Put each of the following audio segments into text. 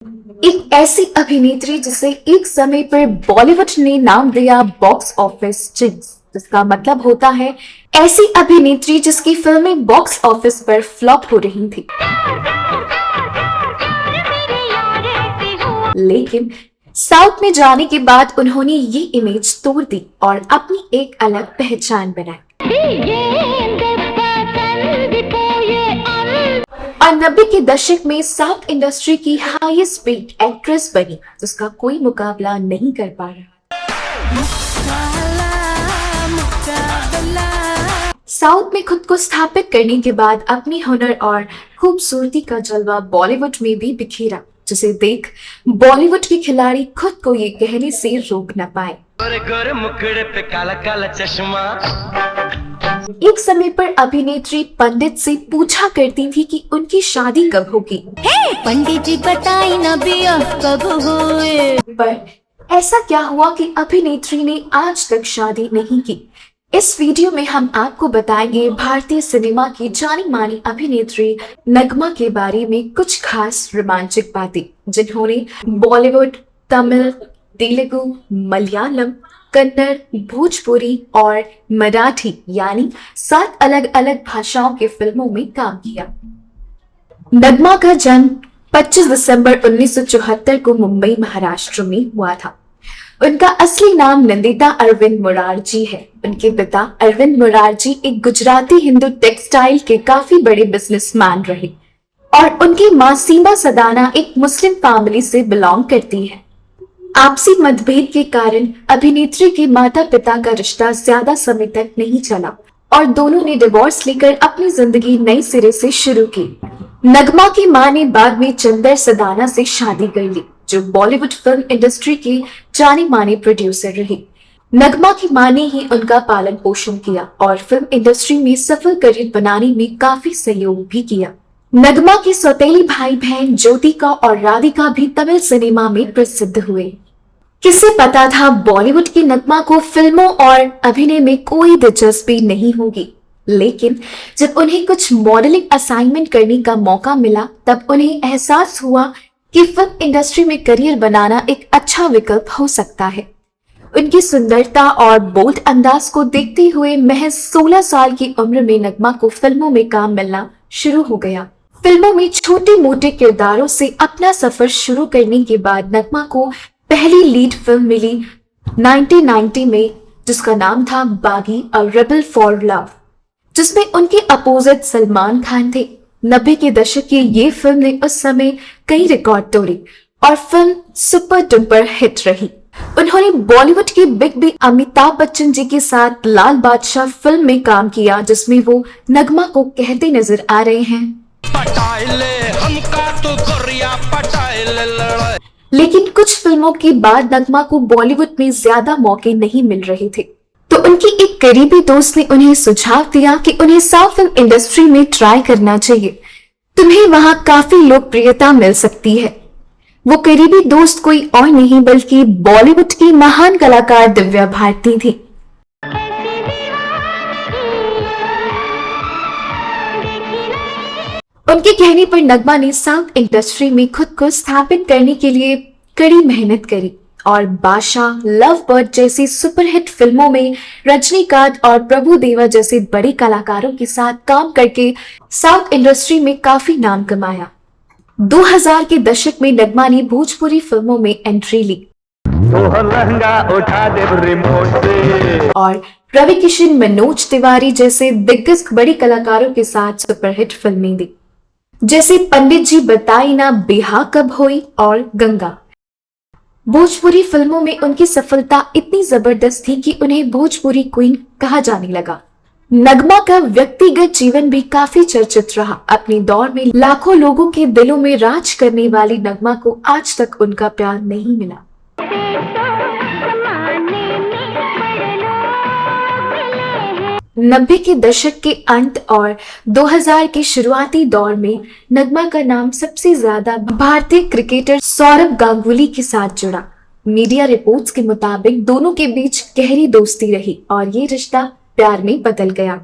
एक ऐसी अभिनेत्री जिसे एक समय पर बॉलीवुड ने नाम दिया बॉक्स ऑफिस जिंक्स, जिसका मतलब होता है ऐसी अभिनेत्री जिसकी फिल्में बॉक्स ऑफिस पर फ्लॉप हो रही थी, लेकिन साउथ में जाने के बाद उन्होंने ये इमेज तोड़ दी और अपनी एक अलग पहचान बनाई और 90 के दशक में साउथ इंडस्ट्री की हाईएस्ट पेड एक्ट्रेस बनी, जिसका कोई मुकाबला नहीं कर पा रहा। साउथ में खुद को स्थापित करने के बाद अपनी हुनर और खूबसूरती का जलवा बॉलीवुड में भी बिखेरा, जिसे देख बॉलीवुड के खिलाड़ी खुद को ये कहने से रोक न पाए। गोरे मुखड़े पे काला काला चश्मा। एक समय पर अभिनेत्री पंडित से पूछा करती थी कि उनकी शादी कब होगी। पंडित जी बताई ना बिया कब हुए। पर ऐसा क्या हुआ कि अभिनेत्री ने आज तक शादी नहीं की। इस वीडियो में हम आपको बताएंगे भारतीय सिनेमा की जानी मानी अभिनेत्री नगमा के बारे में कुछ खास रोमांचक बातें, जिन्होंने बॉलीवुड, तमिल, तेलुगु, मलयालम, कन्नड़, भोजपुरी और मराठी यानी 7 अलग अलग भाषाओं के फिल्मों में काम किया। नगमा का जन्म 25 दिसंबर 1974 को मुंबई, महाराष्ट्र में हुआ था। उनका असली नाम नंदिता अरविंद मुरारजी है। उनके पिता अरविंद मुरारजी एक गुजराती हिंदू टेक्सटाइल के काफी बड़े बिजनेसमैन रहे और उनकी मां सीमा सदाना एक मुस्लिम फैमिली से बिलोंग करती है। आपसी मतभेद के कारण अभिनेत्री के माता पिता का रिश्ता ज्यादा समय तक नहीं चला और दोनों ने डिवोर्स लेकर अपनी जिंदगी नए सिरे से शुरू की। नगमा की मां ने बाद में चंदर सदाना से शादी कर ली, जो बॉलीवुड फिल्म इंडस्ट्री के जाने माने प्रोड्यूसर रहे। नगमा की मां ने ही उनका पालन पोषण किया और फिल्म इंडस्ट्री में सफल करियर बनाने में काफी सहयोग भी किया। नगमा के सौतेली भाई बहन ज्योतिका और राधिका भी तमिल सिनेमा में प्रसिद्ध हुए। किसे पता था बॉलीवुड की नगमा को फिल्मों और अभिनय में कोई दिलचस्पी नहीं होगी, लेकिन जब उन्हें कुछ मॉडलिंग असाइनमेंट करने का मौका मिला तब उन्हें एहसास हुआ कि फिल्म इंडस्ट्री में करियर बनाना एक अच्छा विकल्प हो सकता है। उनकी सुंदरता और बोल्ड अंदाज को देखते हुए महज 16 साल की उम्र में नगमा को फिल्मों में काम मिलना शुरू हो गया। फिल्मों में छोटे मोटे किरदारों से अपना सफर शुरू करने के बाद नगमा को पहली लीड फिल्म मिली 1990 में, जिसका नाम था बागी अ रेबल फॉर लव, जिसमें उनके अपोजिट सलमान खान थे। 90 के दशक की ये फिल्म ने उस समय कई रिकॉर्ड तोड़े और फिल्म सुपर डुपर हिट रही। उन्होंने बॉलीवुड के बिग बी अमिताभ बच्चन जी के साथ लाल बादशाह फिल्म में काम किया, जिसमें वो नगमा को कहते नजर आ रहे हैं, हमका तो गोरिया पटाइले। लेकिन कुछ फिल्मों के बाद नगमा को बॉलीवुड में ज्यादा मौके नहीं मिल रहे थे, तो उनकी एक करीबी दोस्त ने उन्हें सुझाव दिया कि उन्हें साउथ फिल्म इंडस्ट्री में ट्राई करना चाहिए, तुम्हें वहां काफी लोकप्रियता मिल सकती है। वो करीबी दोस्त कोई और नहीं बल्कि बॉलीवुड की महान कलाकार दिव्या भारती थी। उनके कहने पर नगमा ने साउथ इंडस्ट्री में खुद को स्थापित करने के लिए कड़ी मेहनत करी और बादशाह, लव बर्ड जैसी सुपरहिट फिल्मों में रजनीकांत और प्रभु देवा जैसे बड़े कलाकारों के साथ काम करके साउथ इंडस्ट्री में काफी नाम कमाया। 2000 के दशक में नगमा ने भोजपुरी फिल्मों में एंट्री ली उठा दे रिमोट से और रवि किशन, मनोज तिवारी जैसे दिग्गज बड़े कलाकारों के साथ सुपरहिट फिल्में दी, जैसे पंडित जी बताई ना बिहा कब हुई और गंगा। भोजपुरी फिल्मों में उनकी सफलता इतनी जबरदस्त थी कि उन्हें भोजपुरी क्वीन कहा जाने लगा। नगमा का व्यक्तिगत जीवन भी काफी चर्चित रहा। अपने दौर में लाखों लोगों के दिलों में राज करने वाली नगमा को आज तक उनका प्यार नहीं मिला। 90 के दशक के अंत और 2000 के शुरुआती दौर में नगमा का नाम सबसे ज्यादा भारतीय क्रिकेटर सौरव गांगुली के साथ जुड़ा। मीडिया रिपोर्ट्स के मुताबिक दोनों के बीच गहरी दोस्ती रही और ये रिश्ता प्यार में बदल गया,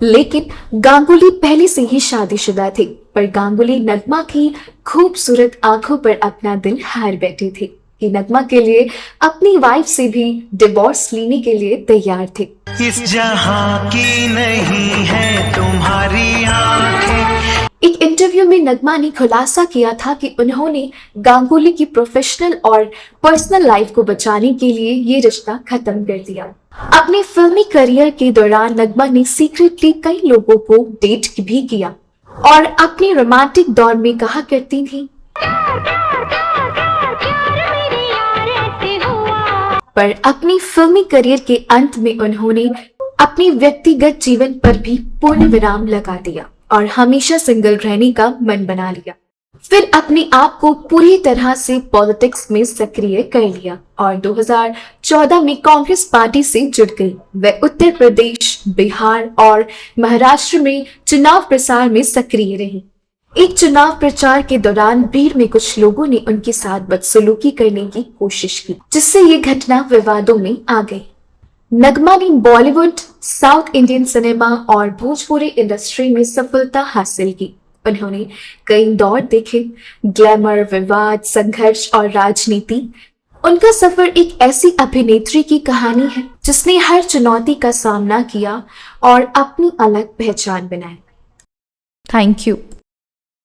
लेकिन गांगुली पहले से ही शादीशुदा थे। पर गांगुली नगमा की खूबसूरत आंखों पर अपना दिल हार बैठे थे कि नगमा के लिए अपनी वाइफ से भी डिवोर्स लेने के लिए तैयार थे। इस जहां की नहीं है तुम्हारी आंखें। एक इंटरव्यू में नगमा ने खुलासा किया था कि उन्होंने गांगुली की प्रोफेशनल और पर्सनल लाइफ को बचाने के लिए ये रिश्ता खत्म कर दिया। अपने फिल्मी करियर के दौरान नगमा ने सीक्रेटली कई लोगों को डेट भी किया और अपने रोमांटिक दौर में कहा करती थी, पर अपनी फिल्मी करियर के अंत में उन्होंने अपने व्यक्तिगत जीवन पर भी पूर्ण विराम लगा दिया और हमेशा सिंगल रहने का मन बना लिया। फिर अपने आप को पूरी तरह से पॉलिटिक्स में सक्रिय कर लिया और 2014 में कांग्रेस पार्टी से जुड़ गई। वह उत्तर प्रदेश, बिहार और महाराष्ट्र में चुनाव प्रचार में सक्रिय रही। एक चुनाव प्रचार के दौरान भीड़ में कुछ लोगों ने उनके साथ बदसलूकी करने की कोशिश की, जिससे ये घटना विवादों में आ गई। नगमा ने बॉलीवुड, साउथ इंडियन सिनेमा और भोजपुरी इंडस्ट्री में सफलता हासिल की। उन्होंने कई दौर देखे, ग्लैमर, विवाद, संघर्ष और राजनीति। उनका सफर एक ऐसी अभिनेत्री की कहानी है जिसने हर चुनौती का सामना किया और अपनी अलग पहचान बनाई। Thank you.